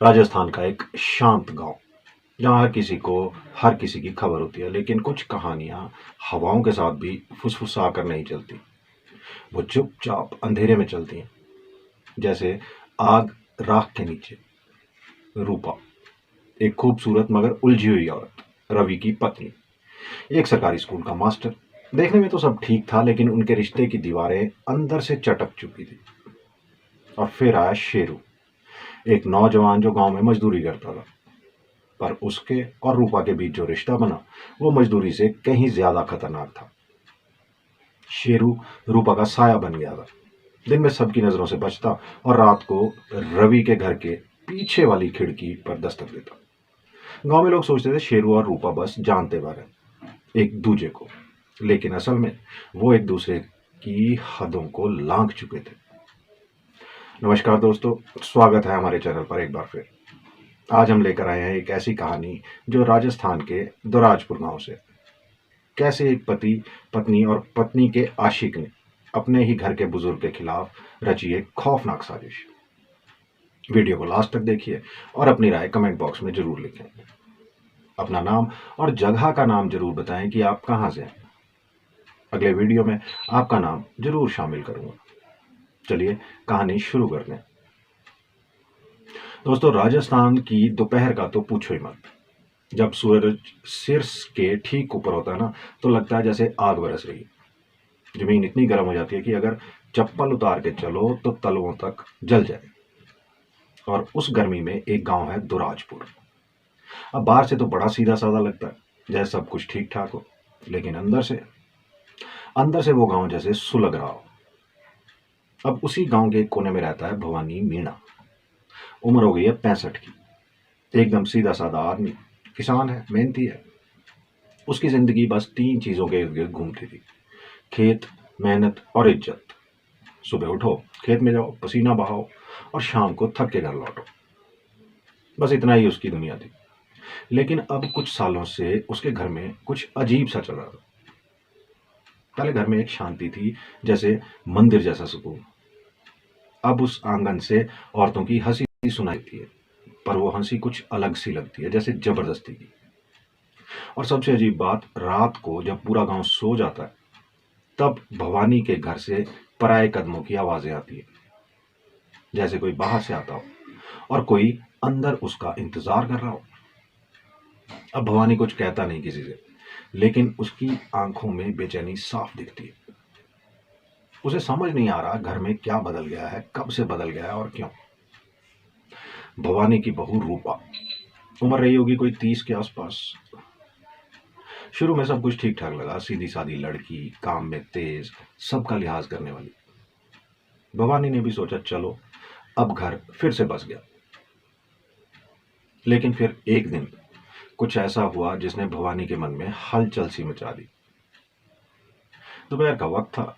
राजस्थान का एक शांत गांव जहाँ हर किसी की खबर होती है, लेकिन कुछ कहानियां हवाओं के साथ भी फुसफुसा कर नहीं चलती। वो चुपचाप अंधेरे में चलती हैं, जैसे आग राख के नीचे। रूपा, एक खूबसूरत मगर उलझी हुई औरत, रवि की पत्नी, एक सरकारी स्कूल का मास्टर। देखने में तो सब ठीक था, लेकिन उनके रिश्ते की दीवारें अंदर से चटक चुकी थी। और फिर आया शेरू, एक नौजवान जो गांव में मजदूरी करता था। पर उसके और रूपा के बीच जो रिश्ता बना, वो मजदूरी से कहीं ज्यादा खतरनाक था। शेरू रूपा का साया बन गया था। दिन में सबकी नजरों से बचता और रात को रवि के घर के पीछे वाली खिड़की पर दस्तक देता। गांव में लोग सोचते थे शेरू और रूपा बस जानते बारे एक दूजे को, लेकिन असल में वो एक दूसरे की हदों को लांघ चुके थे। नमस्कार दोस्तों, स्वागत है हमारे चैनल पर एक बार फिर। आज हम लेकर आए हैं एक ऐसी कहानी जो राजस्थान के दुराजपुर गांव से। कैसे एक पति, पत्नी और पत्नी के आशिक ने अपने ही घर के बुजुर्ग के खिलाफ रची एक खौफनाक साजिश। वीडियो को लास्ट तक देखिए और अपनी राय कमेंट बॉक्स में जरूर लिखें। अपना नाम और जगह का नाम जरूर बताएं कि आप कहां से हैं। अगले वीडियो में आपका नाम जरूर शामिल करूंगा। चलिए कहानी शुरू करते हैं। दोस्तों, राजस्थान की दोपहर का तो पूछो ही मत। जब सूरज सिर के ठीक ऊपर होता है ना, तो लगता है जैसे आग बरस रही है। जमीन इतनी गर्म हो जाती है कि अगर चप्पल उतार के चलो तो तलवों तक जल जाए। और उस गर्मी में एक गांव है दुराजपुर। अब बाहर से तो बड़ा सीधा साधा लगता है, जैसे सब कुछ ठीक ठाक हो, लेकिन अंदर से वो गांव जैसे सुलग रहा हो। अब उसी गांव के एक कोने में रहता है भवानी मीणा। उम्र हो गई है 65 की। एकदम सीधा साधा आदमी, किसान है, मेहनती है। उसकी जिंदगी बस तीन चीजों के इर्द गिर्द घूमती थी: खेत, मेहनत और इज्जत। सुबह उठो, खेत में जाओ, पसीना बहाओ और शाम को थक के घर लौटो। बस इतना ही उसकी दुनिया थी। लेकिन अब कुछ सालों से उसके घर में कुछ अजीब सा चल रहा था। पहले घर में एक शांति थी, जैसे मंदिर जैसा सुकून। अब उस आंगन से औरतों की हंसी सुनाई देती है, पर वो हंसी कुछ अलग सी लगती है, जैसे जबरदस्ती की। और सबसे अजीब बात, रात को जब पूरा गांव सो जाता है, तब भवानी के घर से पराये कदमों की आवाजें आती है, जैसे कोई बाहर से आता हो और कोई अंदर उसका इंतजार कर रहा हो। अब भवानी कुछ कहता नहीं किसी से, लेकिन उसकी आंखों में बेचैनी साफ दिखती है। उसे समझ नहीं आ रहा घर में क्या बदल गया है, कब से बदल गया है और क्यों। भवानी की बहू रूपा, उम्र रही होगी कोई 30 के आसपास। शुरू में सब कुछ ठीक ठाक लगा, सीधी सादी लड़की, काम में तेज, सबका लिहाज करने वाली। भवानी ने भी सोचा चलो अब घर फिर से बस गया। लेकिन फिर एक दिन कुछ ऐसा हुआ जिसने भवानी के मन में हलचल सी मचा दी। दोपहर का वक्त था।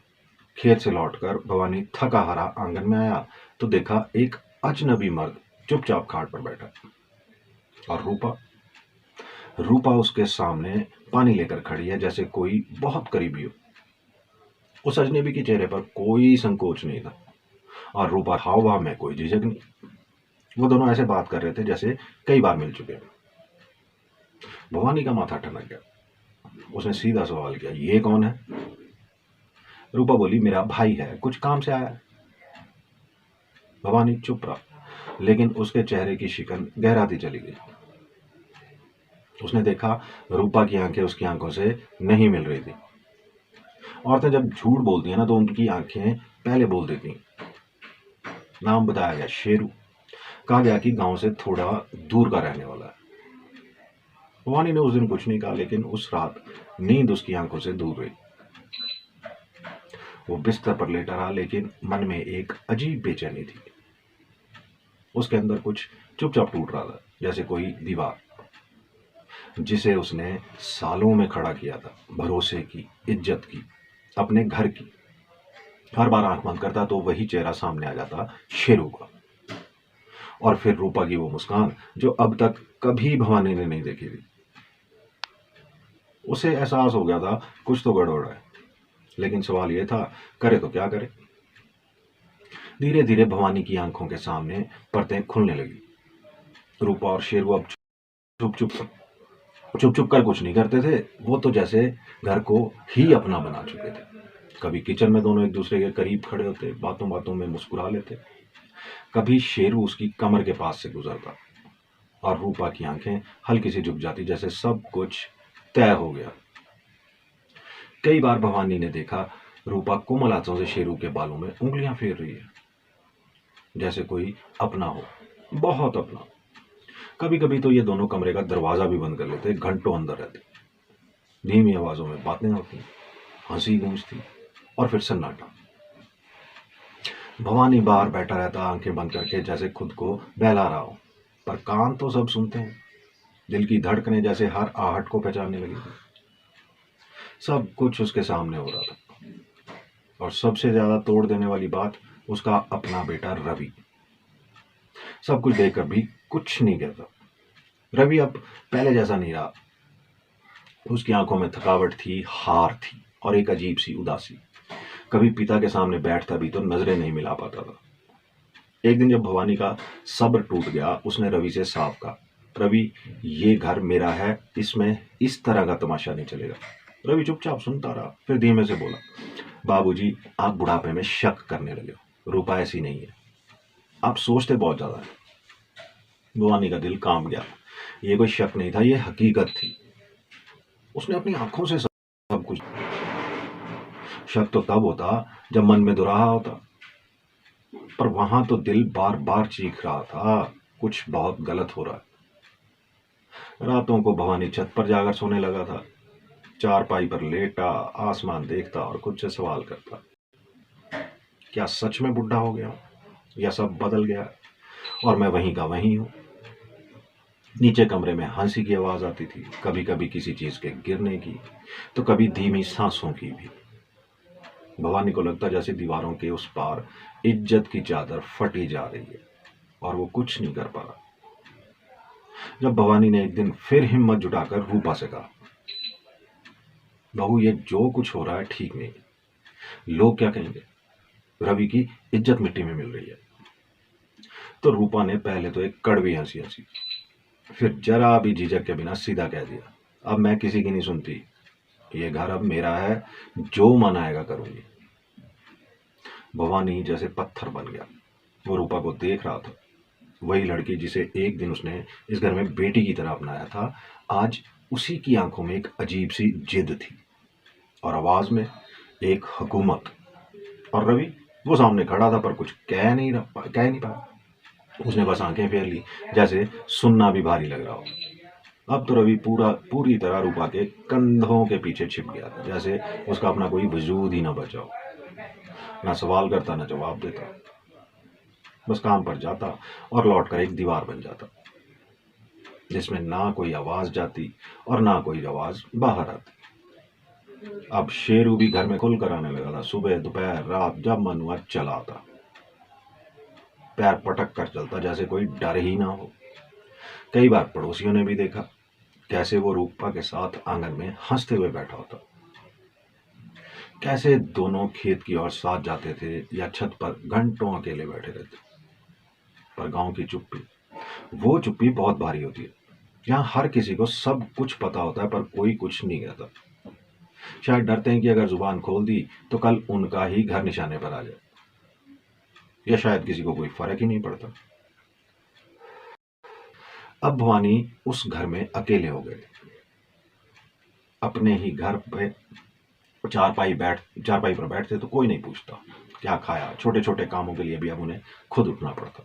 खेत से लौटकर भवानी थका हारा आंगन में आया तो देखा एक अजनबी मर्द चुपचाप खाट पर बैठा। और रूपा रूपा उसके सामने पानी लेकर खड़ी है, जैसे कोई बहुत करीबी हो। उस अजनबी के चेहरे पर कोई संकोच नहीं था और रूपा हाव भाव में कोई झिझक नहीं। वो दोनों ऐसे बात कर रहे थे जैसे कई बार मिल चुके हैं। भवानी का माथा ठनक गया। उसने सीधा सवाल किया, ये कौन है? रूपा बोली, मेरा भाई है, कुछ काम से आया है। भवानी चुप रहा, लेकिन उसके चेहरे की शिकन गहराती चली गई। उसने देखा रूपा की आंखें उसकी आंखों से नहीं मिल रही थी। औरतें जब झूठ बोलती हैं ना, तो उनकी आंखें पहले बोल देती हैं। नाम बताया गया शेरू। कहा गया कि गांव से थोड़ा दूर का रहने वाला है। भवानी ने उस दिन कुछ नहीं कहा, लेकिन उस रात नींद उसकी आंखों से दूर रही। वो बिस्तर पर लेटा रहा, लेकिन मन में एक अजीब बेचैनी थी। उसके अंदर कुछ चुपचाप टूट रहा था, जैसे कोई दीवार जिसे उसने सालों में खड़ा किया था, भरोसे की, इज्जत की, अपने घर की। हर बार आंख बंद करता तो वही चेहरा सामने आ जाता, शेरू का। और फिर रूपा की वो मुस्कान जो अब तक कभी भवानी ने नहीं देखी थी। उसे एहसास हो गया था कुछ तो गड़बड़ है, लेकिन सवाल यह था, करे तो क्या करे। धीरे धीरे भवानी की आंखों के सामने परतें खुलने लगी। रूपा और शेरू अब चुप चुप चुप चुप कर कुछ नहीं करते थे। वो तो जैसे घर को ही अपना बना चुके थे। कभी किचन में दोनों एक दूसरे के करीब खड़े होते, बातों बातों में मुस्कुरा लेते। कभी शेरू उसकी कमर के पास से गुजरता और रूपा की आंखें हल्की सी झुक जाती, जैसे सब कुछ तय हो गया। कई बार भवानी ने देखा रूपा कोमल हाथों से शेरू के बालों में उंगलियां फेर रही है, जैसे कोई अपना हो, बहुत अपना। कभी कभी तो ये दोनों कमरे का दरवाजा भी बंद कर लेते, घंटों अंदर रहते। धीमी आवाजों में बातें होती, हंसी गूंजती और फिर सन्नाटा। भवानी बाहर बैठा रहता, आंखें बंद करके, जैसे खुद को बहला रहा हो, पर कान तो सब सुनते हैं। दिल की धड़कनें जैसे हर आहट को पहचानने लगी थी। सब कुछ उसके सामने हो रहा था, और सबसे ज्यादा तोड़ देने वाली बात, उसका अपना बेटा रवि। सब कुछ देखकर भी कुछ नहीं कहता। रवि अब पहले जैसा नहीं रहा। उसकी आंखों में थकावट थी, हार थी और एक अजीब सी उदासी। कभी पिता के सामने बैठता भी तो नजरें नहीं मिला पाता था। एक दिन जब भवानी का सब्र टूट गया, उसने रवि से साफ कहा, रवि, ये घर मेरा है, इसमें इस तरह का तमाशा नहीं चलेगा। रवि चुपचाप सुनता रहा, फिर धीमे से बोला, बाबूजी, आप बुढ़ापे में शक करने लगे हो। रूपा ऐसी नहीं है, आप सोचते बहुत ज्यादा है। भवानी का दिल काम गया। ये कोई शक नहीं था, ये हकीकत थी। उसने अपनी आंखों से सब कुछ। शक तो तब होता जब मन में दुराहा होता, पर वहां तो दिल बार बार चीख रहा था, कुछ बहुत गलत हो रहा है। रातों को भवानी छत पर जाकर सोने लगा था। चारपाई पर लेटा आसमान देखता और खुद से सवाल करता, क्या सच में बुढ़ा हो गया हूं, या सब बदल गया और मैं वहीं का वहीं हूं। नीचे कमरे में हंसी की आवाज आती थी, कभी कभी किसी चीज के गिरने की, तो कभी धीमी सांसों की भी। भवानी को लगता जैसे दीवारों के उस पार इज्जत की चादर फटी जा रही है और वो कुछ नहीं कर पा रहा। जब भवानी ने एक दिन फिर हिम्मत जुटाकर रूपा से कहा, बहू, ये जो कुछ हो रहा है ठीक नहीं, लोग क्या कहेंगे, रवि की इज्जत मिट्टी में मिल रही है। तो रूपा ने पहले तो एक कड़वी हंसी हंसी, फिर जरा भी झिझक के बिना सीधा कह दिया, अब मैं किसी की नहीं सुनती, ये घर अब मेरा है, जो मन आएगा करूंगी। भवानी जैसे पत्थर बन गया। वो रूपा को देख रहा था, वही लड़की जिसे एक दिन उसने इस घर में बेटी की तरह अपनाया था, आज उसी की आंखों में एक अजीब सी जिद थी और आवाज में एक हुकूमत। और रवि, वो सामने खड़ा था पर कुछ कह नहीं पाया। उसने बस आंखें फेर ली, जैसे सुनना भी भारी लग रहा हो। अब तो रवि पूरी तरह रूपा के कंधों के पीछे छिप गया था, जैसे उसका अपना कोई वजूद ही ना बचा हो। ना सवाल करता, ना जवाब देता, बस काम पर जाता और लौटकर एक दीवार बन जाता, जिसमें ना कोई आवाज जाती और ना कोई आवाज बाहर आती। अब शेरू भी घर में खुलकर आने लगा था। सुबह, दोपहर, रात, जब मन हुआ चला आता। पैर पटक कर चलता, जैसे कोई डर ही ना हो। कई बार पड़ोसियों ने भी देखा कैसे वो रूपा के साथ आंगन में हंसते हुए बैठा होता, कैसे दोनों खेत की ओर साथ जाते थे या छत पर घंटों अकेले बैठे रहते। पर गांव की चुप्पी, वो चुप्पी बहुत भारी होती है। यहाँ हर किसी को सब कुछ पता होता है, पर कोई कुछ नहीं कहता। शायद डरते हैं कि अगर जुबान खोल दी तो कल उनका ही घर निशाने पर आ जाए, या शायद किसी को कोई फर्क ही नहीं पड़ता। अब भवानी उस घर में अकेले हो गए। अपने ही घर पे चारपाई पर बैठते तो कोई नहीं पूछता क्या खाया। छोटे छोटे कामों के लिए भी अब उन्हें खुद उठना पड़ता।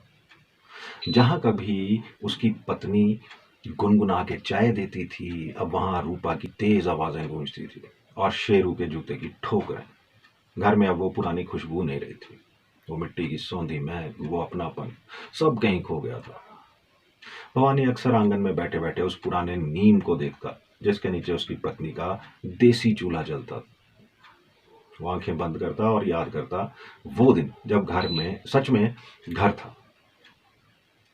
जहां कभी उसकी पत्नी गुनगुना के चाय देती थी, अब वहां रूपा की तेज आवाजें गूंजती थी और शेरू के जूते की ठोकरें। घर में अब वो पुरानी खुशबू नहीं रही थी। वो मिट्टी की सौंधी महक, वो अपनापन, सब कहीं खो गया था। भवानी अक्सर आंगन में बैठे बैठे उस पुराने नीम को देखता, जिसके नीचे उसकी पत्नी का देसी चूल्हा जलता। वो आंखें बंद करता और याद करता वो दिन जब घर में सच में घर था।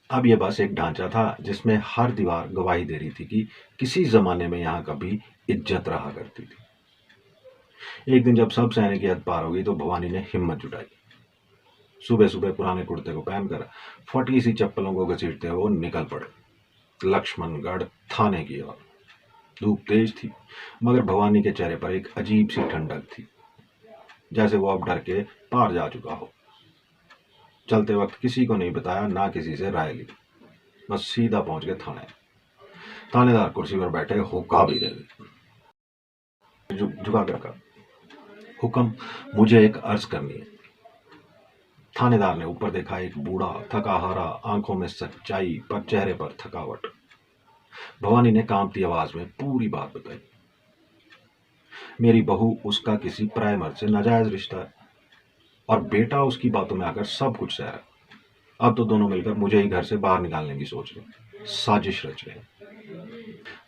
अब यह बस एक ढांचा था जिसमें हर दीवार गवाही दे रही थी कि किसी जमाने में यहां कभी इज्जत रहा करती थी। एक दिन जब सब सहने की हद पार हो गई तो भवानी ने हिम्मत जुटाई। सुबह सुबह पुराने कुर्ते को पहनकर फटी सी चप्पलों को घसीटते हुए वो निकल पड़े। लक्ष्मणगढ़ थाने की ओर। धूप तेज थी, मगर भवानी के चेहरे पर एक अजीब सी ठंडक थी, जैसे वो अब डर के पार जा चुका हो। चलते वक्त किसी को नहीं बताया, ना किसी से राय ली, बस सीधा पहुंच गए थाने। थानेदार कुर्सी पर बैठे हुक्का भी दे झुका कर कहा, हुक्म, मुझे एक अर्ज करनी है। थानेदार ने ऊपर देखा, एक बूढ़ा थका हारा, आंखों में सच्चाई पर चेहरे पर थकावट। भवानी ने कांपती आवाज में पूरी बात बताई। मेरी बहू, उसका किसी पराये मर्द से नाजायज रिश्ता है और बेटा उसकी बातों में आकर सब कुछ सह रहा है। अब तो दोनों मिलकर मुझे ही घर से बाहर निकालने की सोच रहे, साजिश रच रहे।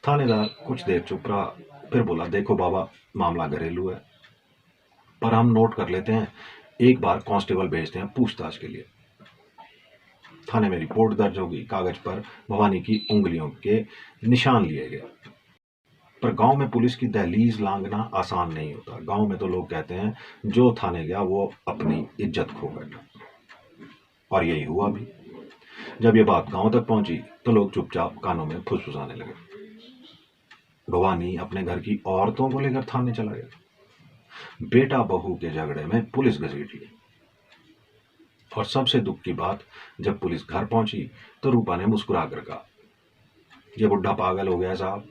थानेदार कुछ देर चुप रहा, फिर बोला, देखो बाबा, मामला घरेलू है, पर हम नोट कर लेते हैं, एक बार कांस्टेबल भेजते हैं पूछताछ के लिए। थाने में रिपोर्ट दर्ज होगी, कागज पर भवानी की उंगलियों के निशान लिए गए। पर गांव में पुलिस की दहलीज लांघना आसान नहीं होता। गांव में तो लोग कहते हैं, जो थाने गया वो अपनी इज्जत खो बैठा, और यही हुआ भी। जब ये बात गांव तक पहुंची तो लोग चुपचाप कानों में फुसफुसाने लगे। भवानी अपने घर की औरतों को लेकर थाने चला गया। बेटा बहू के झगड़े में पुलिस घसीट ली। और सबसे दुख की बात, जब पुलिस घर पहुंची तो रूपा ने मुस्कुरा कर कहा, ये बुढ़ा पागल हो गया साहब,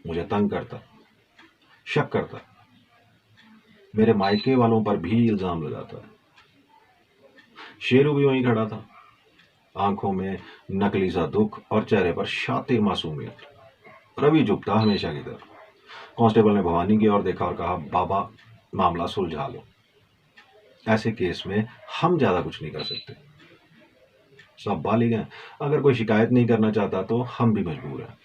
मुझे तंग करता, शक करता, मेरे मायके वालों पर भी इल्जाम लगाता है। शेरू भी वहीं खड़ा था, आंखों में नकली सा दुख और चेहरे पर शातिर मासूमियत। रवि चुप था हमेशा की तरह। कांस्टेबल ने भवानी की ओर देखा और कहा, बाबा, मामला सुलझा लो, ऐसे केस में हम ज्यादा कुछ नहीं कर सकते। सब बालिग हैं, अगर कोई शिकायत नहीं करना चाहता तो हम भी मजबूर हैं।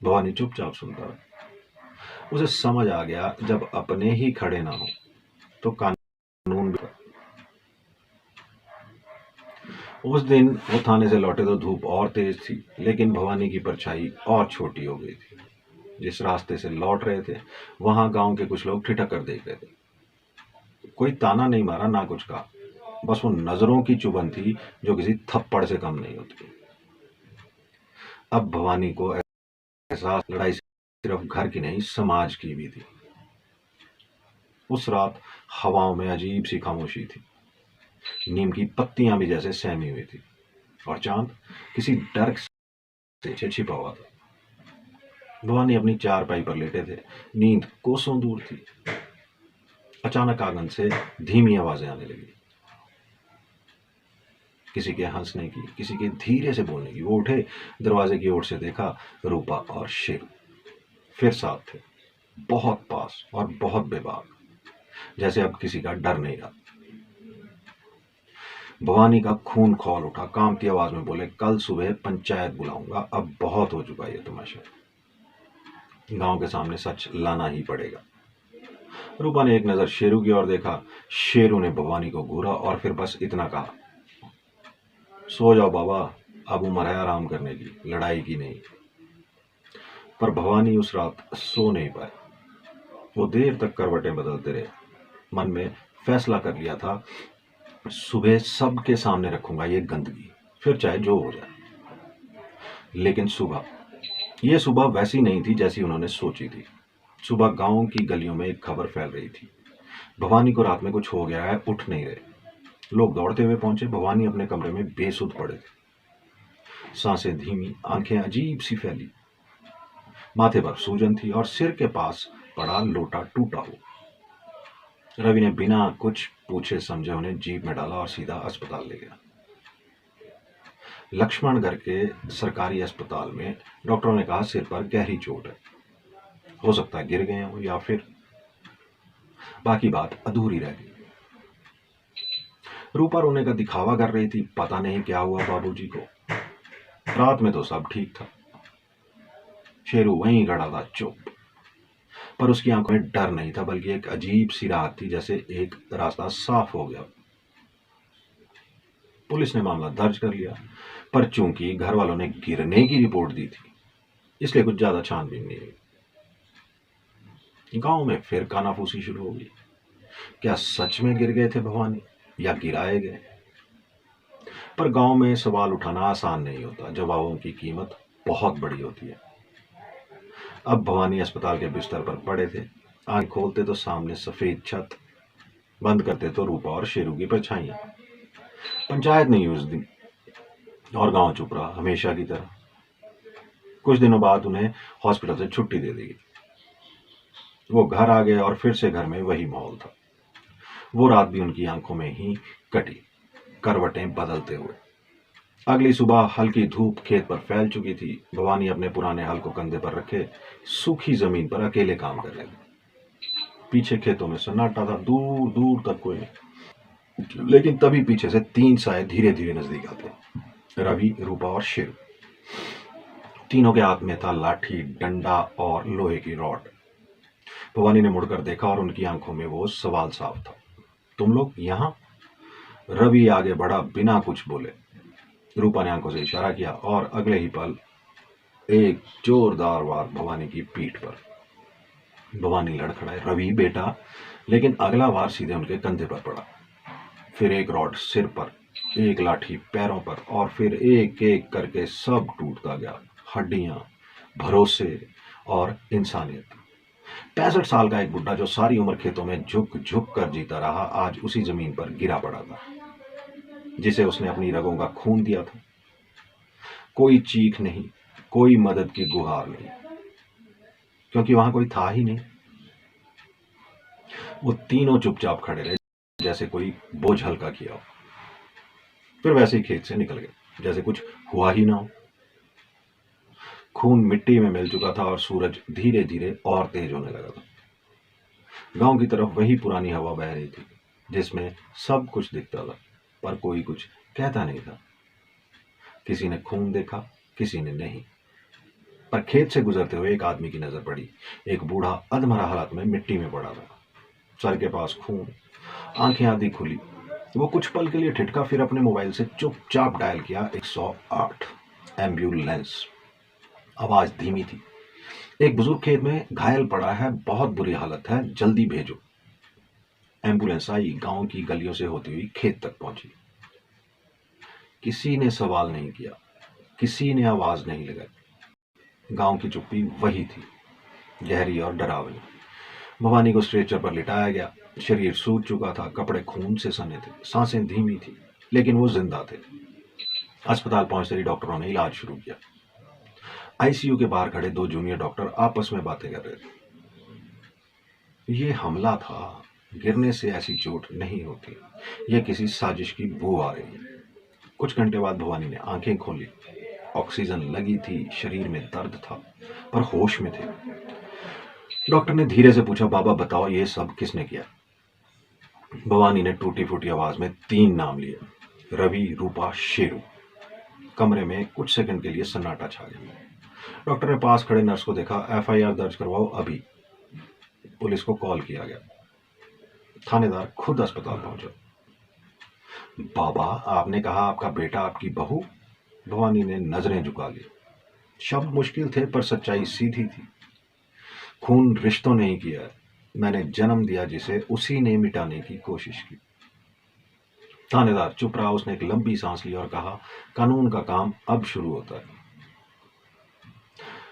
भवानी चुपचाप सुनता रहा। उसे समझ आ गया, जब अपने ही खड़े ना हो तो कानून भी। उस दिन वो थाने से लौटे तो धूप और तेज थी, लेकिन भवानी की परछाई और छोटी हो गई थी। जिस रास्ते से लौट रहे थे, वहां गांव के कुछ लोग ठिठक कर देख रहे थे। कोई ताना नहीं मारा, ना कुछ कहा, बस वो नजरों की चुभन थी जो किसी थप्पड़ से कम नहीं होती। अब भवानी को एहसास, लड़ाई सिर्फ घर की नहीं, समाज की भी थी। उस रात हवाओं में अजीब सी खामोशी थी, नीम की पत्तियां भी जैसे सहमी हुई थी, और चांद किसी डर से छिपा हुआ था। भवानी अपनी चारपाई पर लेटे थे, नींद कोसों दूर थी। अचानक आंगन से धीमी आवाजें आने लगी, किसी के हंसने की, किसी के धीरे से बोलने की। वो उठे, दरवाजे की ओर से देखा, रूपा और शेरू फिर साथ थे, बहुत पास और बहुत बेबाक, जैसे अब किसी का डर नहीं रहा। भवानी का खून खौल उठा, कांपती आवाज में बोले, कल सुबह पंचायत बुलाऊंगा, अब बहुत हो चुका ये तमाशा, गांव के सामने सच लाना ही पड़ेगा। रूपा ने एक नजर शेरू की ओर देखा। शेरू ने भवानी को घूरा और फिर बस इतना कहा, सो जाओ बाबा, अब उम्र है आराम करने की, लड़ाई की नहीं। पर भवानी उस रात सो नहीं पाए। वो देर तक करवटें बदलते रहे। मन में फैसला कर लिया था, सुबह सबके सामने रखूंगा ये गंदगी, फिर चाहे जो हो जाए। लेकिन ये सुबह वैसी नहीं थी जैसी उन्होंने सोची थी। सुबह गांव की गलियों में एक खबर फैल रही थी, भवानी को रात में कुछ हो गया है, उठ नहीं रहे। लोग दौड़ते हुए पहुंचे। भवानी अपने कमरे में बेसुध पड़े थे, सांसें धीमी, आंखें अजीब सी फैली, माथे पर सूजन थी और सिर के पास पड़ा लोटा टूटा हुआ। रवि ने बिना कुछ पूछे समझे उन्हें जीप में डाला और सीधा अस्पताल ले गया। लक्ष्मणगढ़ के सरकारी अस्पताल में डॉक्टरों ने कहा, सिर पर गहरी चोट है, हो सकता है गिर गए हो या फिर। बाकी बात अधूरी रह गई। रूपा रोने का दिखावा कर रही थी, पता नहीं क्या हुआ बाबूजी को। रात में तो सब ठीक था। शेरू वहीं खड़ा था, चुप, पर उसकी आंखों में डर नहीं था, बल्कि एक अजीब सी राहत थी, जैसे एक रास्ता साफ हो गया। पुलिस ने मामला दर्ज कर लिया, पर चूंकि घर वालों ने गिरने की रिपोर्ट दी थी, इसलिए कुछ ज्यादा छानबीन नहीं हुई। गांव में फिर कानाफूसी शुरू हो गई। क्या सच में गिर गए थे भवानी या गिराए गए? पर गांव में सवाल उठाना आसान नहीं होता, जवाबों की कीमत बहुत बड़ी होती है। अब भवानी अस्पताल के बिस्तर पर पड़े थे। आंख खोलते तो सामने सफेद छत, बंद करते तो रूपा और शेरू की परछाइयां। पंचायत नहीं हुई उस दिन, और गांव चुप रहा हमेशा की तरह। कुछ दिनों बाद उन्हें हॉस्पिटल से छुट्टी दे दी गई। वो घर आ गए और फिर से घर में वही माहौल था। वो रात भी उनकी आंखों में ही कटी, करवटें बदलते हुए। अगली सुबह हल्की धूप खेत पर फैल चुकी थी। भवानी अपने पुराने हल को कंधे पर रखे सूखी जमीन पर अकेले काम कर रहे थे। पीछे खेतों में सन्नाटा था, दूर दूर तक कोई नहीं। लेकिन तभी पीछे से 3 साए धीरे धीरे नजदीक आते। रवि, रूपा और शेरू। तीनों के हाथ में था लाठी, डंडा और लोहे की रॉड। भवानी ने मुड़कर देखा और उनकी आंखों में वो सवाल साफ था। तुम लोग यहाँ? रवि आगे बढ़ा बिना कुछ बोले। रूपा ने आंखों से इशारा किया और अगले ही पल एक जोरदार वार भवानी की पीठ पर। भवानी लड़खड़ाए, रवि बेटा, लेकिन अगला वार सीधे उनके कंधे पर पड़ा। फिर एक रॉड सिर पर, एक लाठी पैरों पर, और फिर एक एक करके सब टूटता गया। हड्डियां, भरोसे और इंसानियत। 65 साल का एक बुढ़ा जो सारी उम्र खेतों में झुक झुक कर जीता रहा, आज उसी जमीन पर गिरा पड़ा था जिसे उसने अपनी रगों का खून दिया था। कोई चीख नहीं, कोई मदद की गुहार नहीं, क्योंकि वहां कोई था ही नहीं। वो तीनों चुपचाप खड़े रहे, जैसे कोई बोझ हल्का किया हो। फिर वैसे ही खेत से निकल गए, जैसे कुछ हुआ ही ना हो। खून मिट्टी में मिल चुका था और सूरज धीरे धीरे और तेज होने लगा था। गांव की तरफ वही पुरानी हवा बह रही थी, जिसमें सब कुछ दिखता था, पर कोई कुछ कहता नहीं था। किसी ने खून देखा, किसी ने नहीं। पर खेत से गुजरते हुए एक आदमी की नजर पड़ी। एक बूढ़ा अधमरा हालत में मिट्टी में पड़ा था, सर के पास खून, आंखें आधी खुली। वो कुछ पल के लिए ठिठका, फिर अपने मोबाइल से चुपचाप डायल किया 108। एम्बुलेंस। आवाज धीमी थी। एक बुजुर्ग खेत में घायल पड़ा है, बहुत बुरी हालत है, जल्दी भेजो। एम्बुलेंस आई, गांव की गलियों से होती हुई खेत तक पहुंची। किसी ने सवाल नहीं किया, किसी ने आवाज नहीं लगाई। गांव की चुप्पी वही थी, गहरी और डरावनी। भवानी को स्ट्रेचर पर लिटाया गया। शरीर सूज चुका था, कपड़े खून से सने थे, सांसें धीमी थी, लेकिन वो जिंदा थे। अस्पताल पहुंचते ही डॉक्टरों ने इलाज शुरू किया। आईसीयू के बाहर खड़े 2 जूनियर डॉक्टर आपस में बातें कर रहे थे। ये हमला था, गिरने से ऐसी चोट नहीं होती, यह किसी साजिश की बू आ रही है। कुछ घंटे बाद भवानी ने आंखें खोली। ऑक्सीजन लगी थी, शरीर में दर्द था, पर होश में थे। डॉक्टर ने धीरे से पूछा, बाबा बताओ ये सब किसने किया? भवानी ने टूटी फूटी आवाज में 3 नाम लिए, रवि, रूपा, शेरू। कमरे में कुछ सेकंड के लिए सन्नाटा छा गया। डॉक्टर ने पास खड़े नर्स को देखा। एफआईआर दर्ज करवाओ अभी। पुलिस को कॉल किया गया। थानेदार खुद अस्पताल पहुंचा। बाबा, आपने कहा आपका बेटा, आपकी बहू? भवानी ने नजरें झुका ली। शब्द मुश्किल थे, पर सच्चाई सीधी थी। खून रिश्तों ने ही किया है। मैंने जन्म दिया जिसे, उसी ने मिटाने की कोशिश की। थानेदार चुप रहा। उसने एक लंबी सांस ली और कहा, कानून का काम अब शुरू होता है।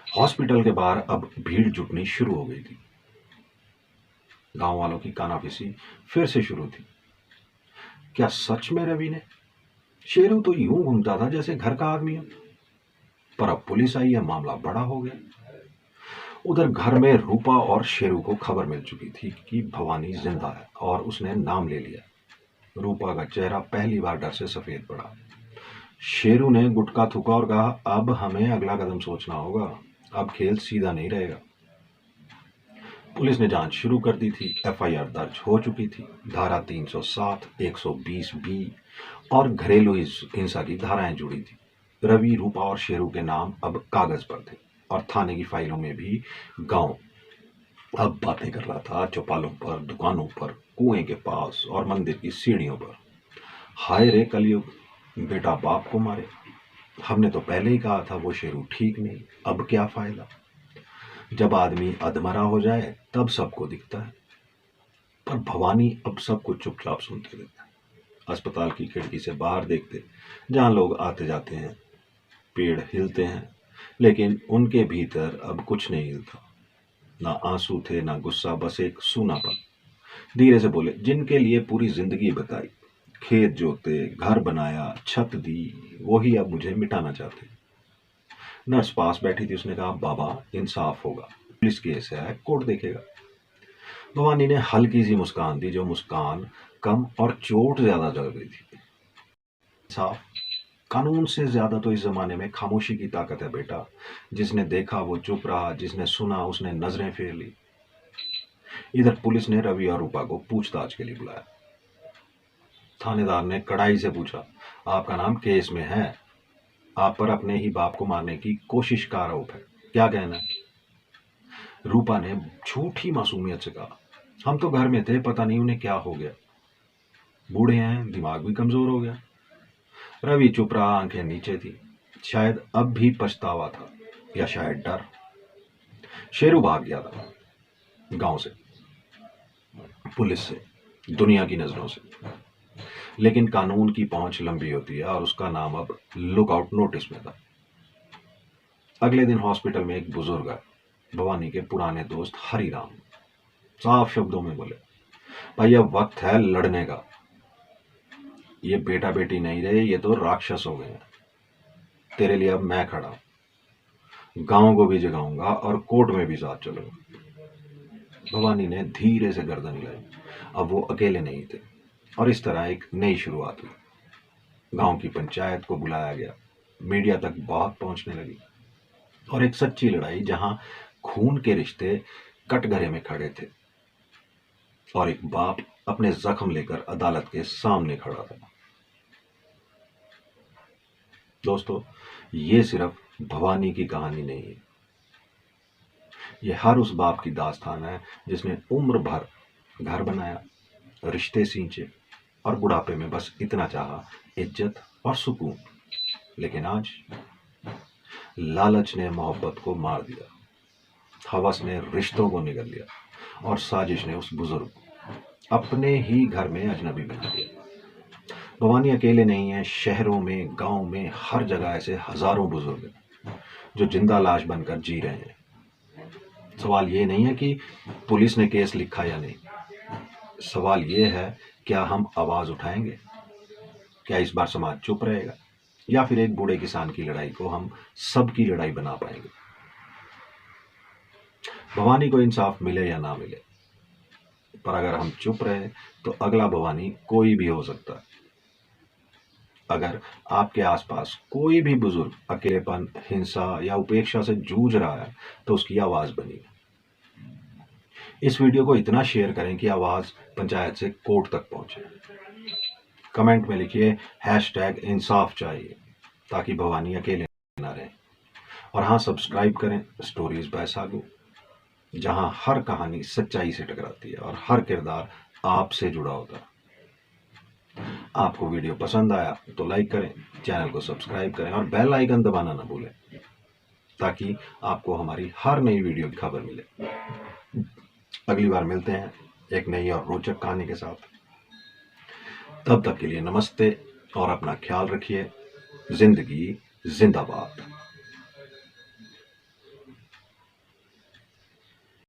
हॉस्पिटल के बाहर अब भीड़ जुटनी शुरू हो गई थी। गांव वालों की कानाफिसी फिर से शुरू थी। क्या सच में रवि ने? शेरू तो यूं घूमता था जैसे घर का आदमी है, पर अब पुलिस आई है, मामला बड़ा हो गया। उधर घर में रूपा और शेरू को खबर मिल चुकी थी कि भवानी जिंदा है, और उसने नाम ले लिया। रूपा का चेहरा पहली बार डर से सफेद पड़ा। शेरू ने गुटखा थूका और कहा, अब हमें अगला कदम सोचना होगा, अब खेल सीधा नहीं रहेगा। पुलिस ने जांच शुरू कर दी थी। एफआईआर दर्ज हो चुकी थी। धारा 307, 120 बी और घरेलू हिंसा की धाराएं जुड़ी थी। रवि, रूपा और शेरू के नाम अब कागज पर थे, और थाने की फाइलों में भी गांव अब बातें कर रहा था, चौपालों पर, दुकानों पर, कुएं के पास और मंदिर की सीढ़ियों पर। हाय रे कलयुग, बेटा बाप को मारे। हमने तो पहले ही कहा था वो शेरू ठीक नहीं, अब क्या फायदा? जब आदमी अधमरा हो जाए तब सबको दिखता है। पर भवानी अब सब कुछ चुपचाप सुनते रहते हैं। अस्पताल की खिड़की से बाहर देखते, जहाँ लोग आते जाते हैं। पेड़ हिलते हैं, लेकिन उनके भीतर अब कुछ नहीं हिलता। ना आंसू थे, ना गुस्सा, बस एक सूनापन। धीरे से बोले, जिनके लिए पूरी जिंदगी बताई, खेत जोते, घर बनाया, छत दी, वही अब मुझे मिटाना चाहते। नर्स पास बैठी थी, उसने कहा, बाबा इंसाफ होगा, पुलिस केस है, कोर्ट देखेगा। भवानी ने हल्की सी मुस्कान दी, जो मुस्कान कम और चोट ज्यादा जल गई थी। इंसाफ, कानून से ज्यादा तो इस जमाने में खामोशी की ताकत है बेटा। जिसने देखा वो चुप रहा, जिसने सुना उसने नजरें फेर ली। इधर पुलिस ने रवि और रूपा को पूछताछ के लिए बुलाया। थानेदार ने कड़ाई से पूछा, आपका नाम केस में है, आप पर अपने ही बाप को मारने की कोशिश का आरोप है, क्या कहना है? रूपा ने झूठी मासूमियत से कहा, हम तो घर में थे, पता नहीं उन्हें क्या हो गया, बूढ़े हैं, दिमाग भी कमजोर हो गया। रवि चुप रहा, आंखें नीचे थी। शायद अब भी पछतावा था, या शायद डर। शेरू भाग गया था, गांव से, पुलिस से, दुनिया की नजरों से। लेकिन कानून की पहुंच लंबी होती है, और उसका नाम अब लुकआउट नोटिस में था। अगले दिन हॉस्पिटल में एक बुजुर्ग आए, भवानी के पुराने दोस्त हरिराम। साफ शब्दों में बोले, भाई अब वक्त है लड़ने का। ये बेटा बेटी नहीं रहे, ये तो राक्षस हो गए हैं। तेरे लिए अब मैं खड़ा हूं, गांव को भी जगाऊंगा और कोर्ट में भी साथ चलूंगा। भवानी ने धीरे से गर्दन हिलाई। अब वो अकेले नहीं थे, और इस तरह एक नई शुरुआत हुई। गांव की पंचायत को बुलाया गया, मीडिया तक बात पहुंचने लगी, और एक सच्ची लड़ाई जहां खून के रिश्ते कटघरे में खड़े थे, और एक बाप अपने जख्म लेकर अदालत के सामने खड़ा था। दोस्तों, ये सिर्फ भवानी की कहानी नहीं है, ये हर उस बाप की दास्तान है जिसने उम्र भर घर बनाया, रिश्ते सींचे, और बुढ़ापे में बस इतना चाहा, इज्जत और सुकून। लेकिन आज लालच ने मोहब्बत को मार दिया, हवस ने रिश्तों को निगल लिया, और साजिश ने उस बुजुर्ग को अपने ही घर में अजनबी बना दिया। भवानी अकेले नहीं है, शहरों में, गांव में, हर जगह ऐसे हजारों बुजुर्ग हैं जो जिंदा लाश बनकर जी रहे हैं। सवाल ये नहीं है कि पुलिस ने केस लिखा या नहीं, सवाल ये है, क्या हम आवाज उठाएंगे? क्या इस बार समाज चुप रहेगा, या फिर एक बूढ़े किसान की लड़ाई को हम सबकी लड़ाई बना पाएंगे? भवानी को इंसाफ मिले या ना मिले, पर अगर हम चुप रहे तो अगला भवानी कोई भी हो सकता है। अगर आपके आसपास कोई भी बुजुर्ग अकेलेपन, हिंसा या उपेक्षा से जूझ रहा है, तो उसकी आवाज बनिए। इस वीडियो को इतना शेयर करें कि आवाज पंचायत से कोर्ट तक पहुंचे। कमेंट में लिखिए #इंसाफ चाहिए, ताकि भवानी अकेले ना रहे। और हाँ, सब्सक्राइब करें स्टोरीज बाय सागू, जहां हर कहानी सच्चाई से टकराती है और हर किरदार आपसे जुड़ा होता है। आपको वीडियो पसंद आया तो लाइक करें, चैनल को सब्सक्राइब करें, और बेल आइकन दबाना ना भूलें, ताकि आपको हमारी हर नई वीडियो की खबर मिले। अगली बार मिलते हैं एक नई और रोचक कहानी के साथ। तब तक के लिए नमस्ते, और अपना ख्याल रखिए। जिंदगी जिंदाबाद।